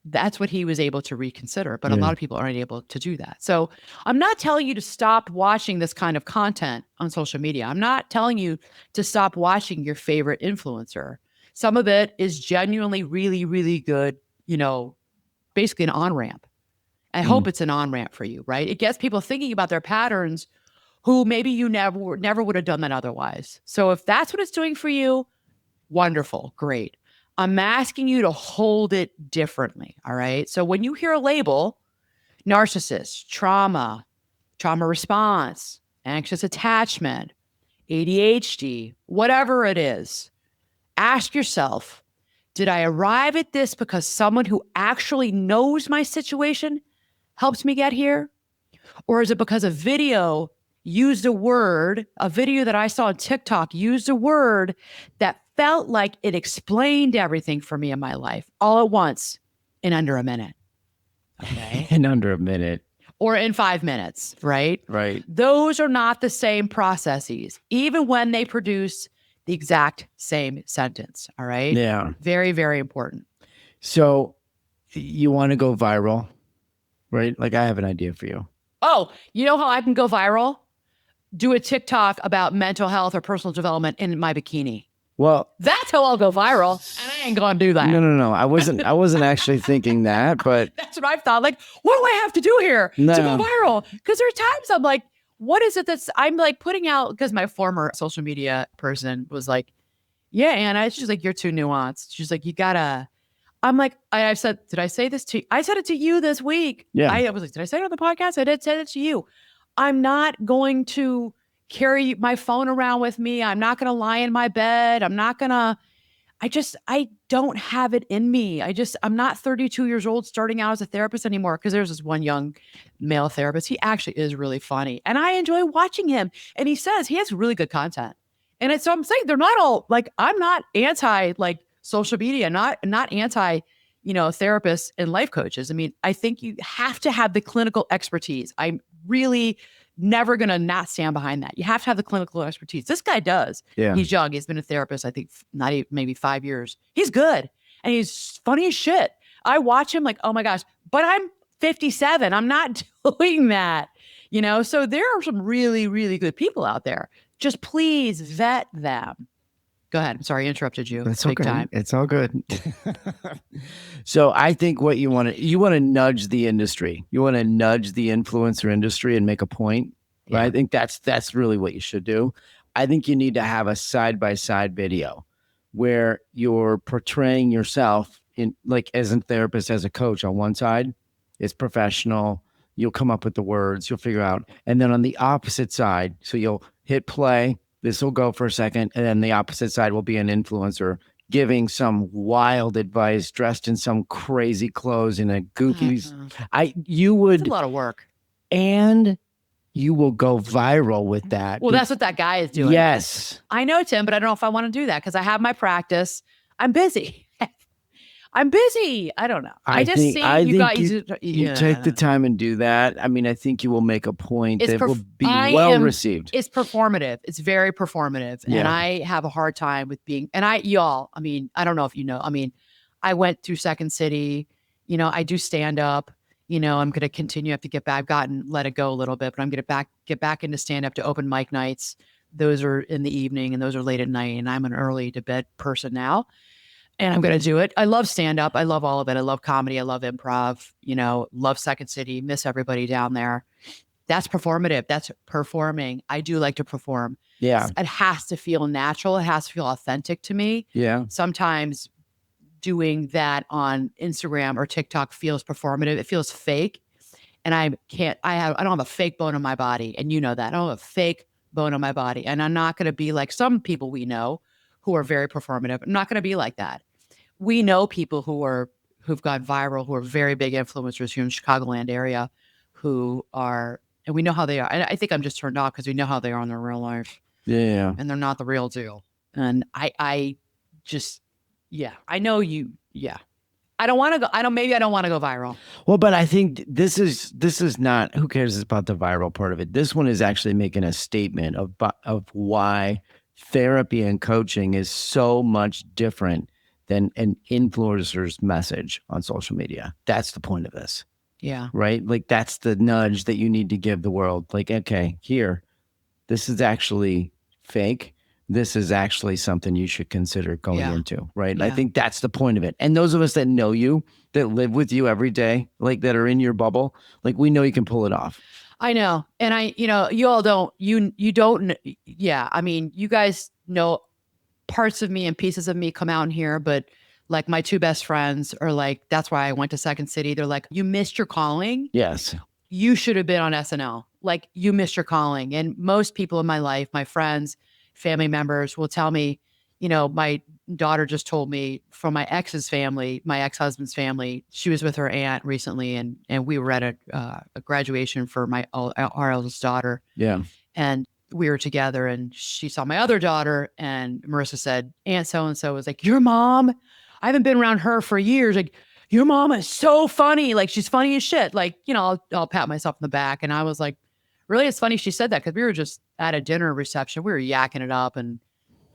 that's what he was able to reconsider. But a lot of people aren't able to do that. So I'm not telling you to stop watching this kind of content on social media. I'm not telling you to stop watching your favorite influencer. Some of it is genuinely really, really good, basically an on-ramp. I hope it's an on-ramp for you, right? It gets people thinking about their patterns who maybe you never would have done that otherwise. So if that's what it's doing for you, wonderful, great. I'm asking you to hold it differently, all right? So when you hear a label, narcissist, trauma response, anxious attachment, ADHD, whatever it is, ask yourself, did I arrive at this because someone who actually knows my situation helped me get here? Or is it because a video that I saw on TikTok used a word that felt like it explained everything for me in my life all at once in under a minute? Okay. In under a minute. Or in 5 minutes, right? Right. Those are not the same processes, even when they produce the exact same sentence. All right. Yeah. Very, very important. So you want to go viral, right? Like I have an idea for you. Oh, you know how I can go viral? Do a TikTok about mental health or personal development in my bikini. Well, That's how I'll go viral, and I ain't gonna do that. no. I wasn't actually thinking that, but That's what I've thought. Like, what do I have to do here to go viral? Because there are times I'm like, what is it that's I'm like putting out? Because my former social media person was like, yeah, Anna. She's like, you're too nuanced. She's like, you gotta. I'm like, I said, did I say this to you? I said it to you this week. Yeah. I was like, did I say it on the podcast? I did say it to you. I'm not going to carry my phone around with me. I'm not going to lie in my bed. I don't have it in me. I'm not 32 years old starting out as a therapist anymore because there's this one young male therapist. He actually is really funny and I enjoy watching him. And he says he has really good content. And so I'm saying they're not all like, I'm not anti like social media, not anti, therapists and life coaches. I mean, I think you have to have the clinical expertise. I'm really never going to not stand behind that. You have to have the clinical expertise. This guy does. Yeah. He's young. He's been a therapist, I think, not even maybe 5 years. He's good. And he's funny as shit. I watch him like, oh my gosh, but I'm 57. I'm not doing that. So there are some really, really good people out there. Just please vet them. Go ahead. I'm sorry, I interrupted you. That's big okay. time. It's all good. So I think what you want to nudge the industry. You want to nudge the influencer industry and make a point. Yeah. Right? I think that's really what you should do. I think you need to have a side-by-side video where you're portraying yourself in like as a therapist, as a coach on one side. It's professional. You'll come up with the words, you'll figure out. And then on the opposite side, so you'll hit play. This will go for a second, and then the opposite side will be an influencer giving some wild advice, dressed in some crazy clothes in a goofy. It's a lot of work, and you will go viral with that. Well, that's what that guy is doing. Yes, I know, Tim, but I don't know if I want to do that because I have my practice. I'm busy. I'm busy. I don't know. I just think you take the time and do that. I mean, I think you will make a point that will be well received. It's performative. It's very performative. Yeah. And I have a hard time with being, and I don't know if you know, I went through Second City, I do stand up, I'm going to continue. I have to get back. I've let it go a little bit, but I'm going to get back into stand up to open mic nights. Those are in the evening and those are late at night. And I'm an early to bed person now. And I'm going to do it. I love stand-up. I love all of it. I love comedy. I love improv, love Second City, miss everybody down there. That's performative. That's performing. I do like to perform. Yeah. It has to feel natural. It has to feel authentic to me. Yeah. Sometimes doing that on Instagram or TikTok feels performative. It feels fake. And I don't have a fake bone in my body. And you know that. I don't have a fake bone in my body. And I'm not going to be like some people we know who are very performative. I'm not going to be like that. We know people who've gone viral, who are very big influencers here in the Chicagoland area, and we know how they are. And I think I'm just turned off because we know how they are in their real life. Yeah. And they're not the real deal. And I know you. Yeah. I don't want to go. Maybe I don't want to go viral. Well, but I think this is not, who cares about the viral part of it? This one is actually making a statement of why therapy and coaching is so much different than an influencer's message on social media. That's the point of this. Yeah. Right? Like that's the nudge that you need to give the world. Like, okay, here, this is actually fake. This is actually something you should consider going into, right? Yeah. I think that's the point of it. And those of us that know you, that live with you every day, like that are in your bubble, like we know you can pull it off. I know. And you all don't, you don't, yeah. You guys know parts of me and pieces of me come out in here, but like my two best friends are like, that's why I went to Second City. They're like, you missed your calling. Yes. You should have been on SNL. Like you missed your calling. And most people in my life, my friends, family members will tell me, my daughter just told me from my ex's family, my ex-husband's family, she was with her aunt recently and we were at a graduation for our eldest daughter. Yeah. And we were together and she saw my other daughter and Marissa said, Aunt so-and-so was like, your mom, I haven't been around her for years. Like, your mom is so funny. Like, she's funny as shit. Like, I'll pat myself in the back. And I was like, really, it's funny she said that because we were just at a dinner reception. We were yakking it up and,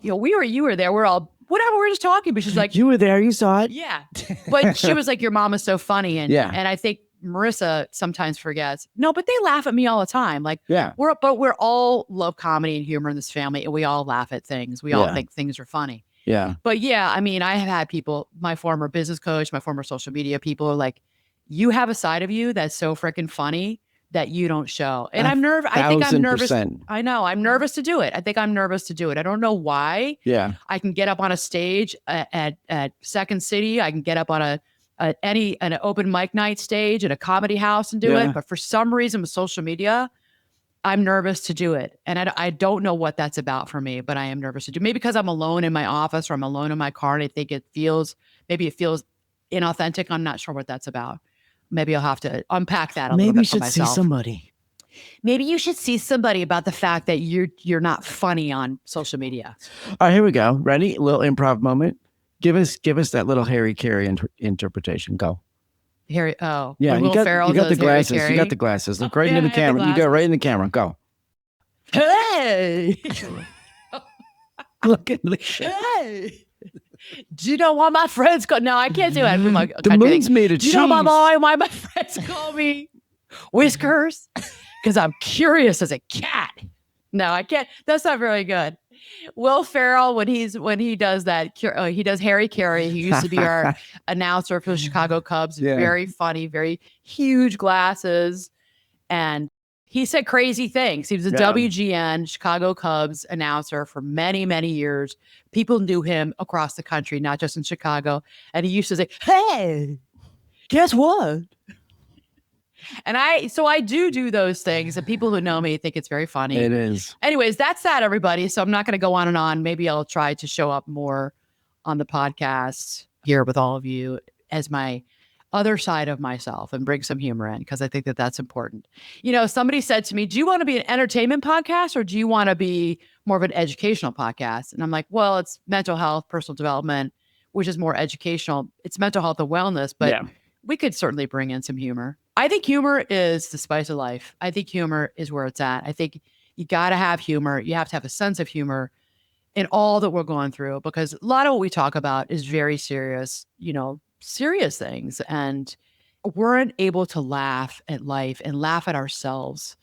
you were there. We're all whatever, we're just talking. But she's like, you were there, you saw it. yeah. But she was like, your mom is so funny. And Yeah. and I think Marissa sometimes forgets. No, but they laugh at me all the time. Like, Yeah. we're all love comedy and humor in this family, and we all laugh at things. We all think things are funny. Yeah. But yeah, I mean, I have had people, my former business coach, my former social media people are like, you have a side of you that's so freaking funny that you don't show. And I'm nervous. I think I'm nervous. 1,000%. I know. I'm nervous to do it. I think I'm nervous to do it. I don't know why. Yeah. I can get up on a stage at Second City. I can get up on an open mic night stage at a comedy house and do it. But for some reason with social media, I'm nervous to do it. And I don't know what that's about for me, but I am nervous to do it. Maybe because I'm alone in my office or I'm alone in my car and I think maybe it feels inauthentic. I'm not sure what that's about. Maybe I'll have to unpack that a little bit for myself. Maybe you should see somebody. Maybe you should see somebody about the fact that you're not funny on social media. All right, here we go. Ready? A little improv moment. Give us that little Harry Carey interpretation. Go. Harry, Yeah, when Will Ferrell you got the does Harry glasses. Carey. You got the glasses. Look right into the camera. You go right in the camera. Go. Hey. Look at Hey. Do you know why my friends call? No, I can't do it. I'm like, the moon's made of cheese. Do you know why my friends call me Whiskers? Because I'm curious as a cat. No, I can't. That's not very good. Will Ferrell, when he does that, he does Harry Carey. He used to be our announcer for the Chicago Cubs. Yeah. Very funny, very huge glasses. And he said crazy things. He was a WGN Chicago Cubs announcer for many, many years. People knew him across the country, not just in Chicago. And he used to say, hey, guess what? And I do those things, and people who know me think it's very funny. It is. Anyways, that's that, everybody. So I'm not going to go on and on. Maybe I'll try to show up more on the podcast here with all of you as my other side of myself and bring some humor in, because I think that that's important. You know, somebody said to me, do you want to be an entertainment podcast or do you want to be more of an educational podcast? And I'm like, well, it's mental health, personal development, which is more educational. It's mental health and wellness, but we could certainly bring in some humor. I think humor is the spice of life. I think humor is where it's at. I think you got to have humor. You have to have a sense of humor in all that we're going through, because a lot of what we talk about is very serious, serious things. And weren't able to laugh at life and laugh at ourselves.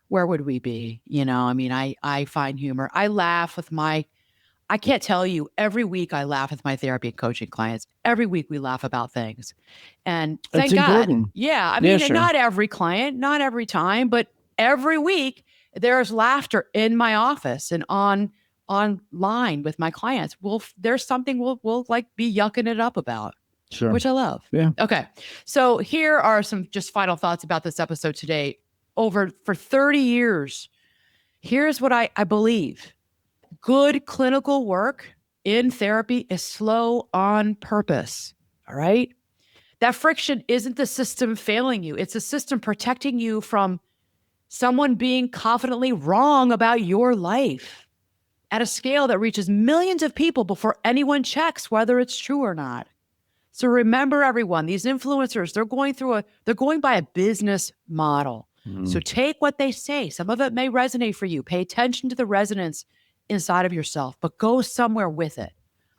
Where would we be? I mean, I find humor. I laugh with I can't tell you, every week I laugh with my therapy and coaching clients. Every week we laugh about things. And thank God. Important. Yeah. I mean, not every client, not every time, but every week there's laughter in my office and online with my clients. There's something we'll like be yucking it up about. Sure. Which I love. Yeah. Okay. So here are some just final thoughts about this episode today. For 30 years, here's what I believe. Good clinical work in therapy is slow on purpose. All right. That friction isn't the system failing you. It's the system protecting you from someone being confidently wrong about your life at a scale that reaches millions of people before anyone checks whether it's true or not. So remember, everyone, these influencers, they're going by a business model. So take what they say. Some of it may resonate for you. Pay attention to the resonance inside of yourself, but go somewhere with it.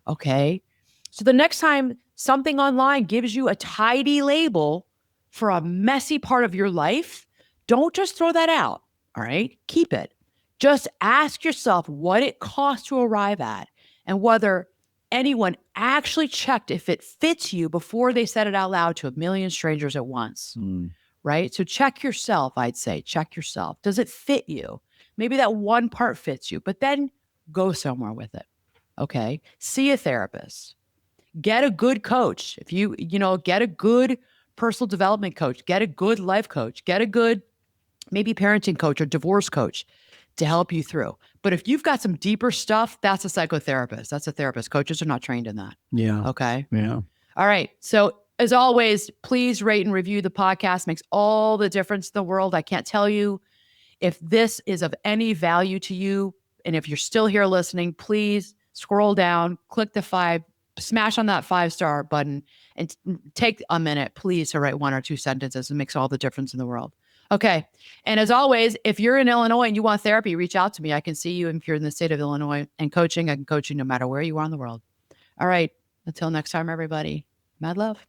Okay. So the next time something online gives you a tidy label for a messy part of your life, don't just throw that out. All right. Keep it. Just ask yourself what it costs to arrive at and whether anyone actually checked if it fits you before they said it out loud to a million strangers at once. Right? So check yourself, I'd say. Check yourself. Does it fit you? Maybe that one part fits you, but then go somewhere with it. Okay. See a therapist. Get a good coach. If get a good personal development coach, get a good life coach, get a good maybe parenting coach or divorce coach to help you through. But if you've got some deeper stuff, that's a psychotherapist. That's a therapist. Coaches are not trained in that. Yeah. Okay. Yeah. All right. So as always, please rate and review the podcast. Makes all the difference in the world. I can't tell you if this is of any value to you. And if you're still here listening, please scroll down, click smash on that 5-star button and take a minute, please, to write 1 or 2 sentences. It makes all the difference in the world. Okay. And as always, if you're in Illinois and you want therapy, reach out to me. I can see you if you're in the state of Illinois and coaching. I can coach you no matter where you are in the world. All right. Until next time, everybody. Mad love.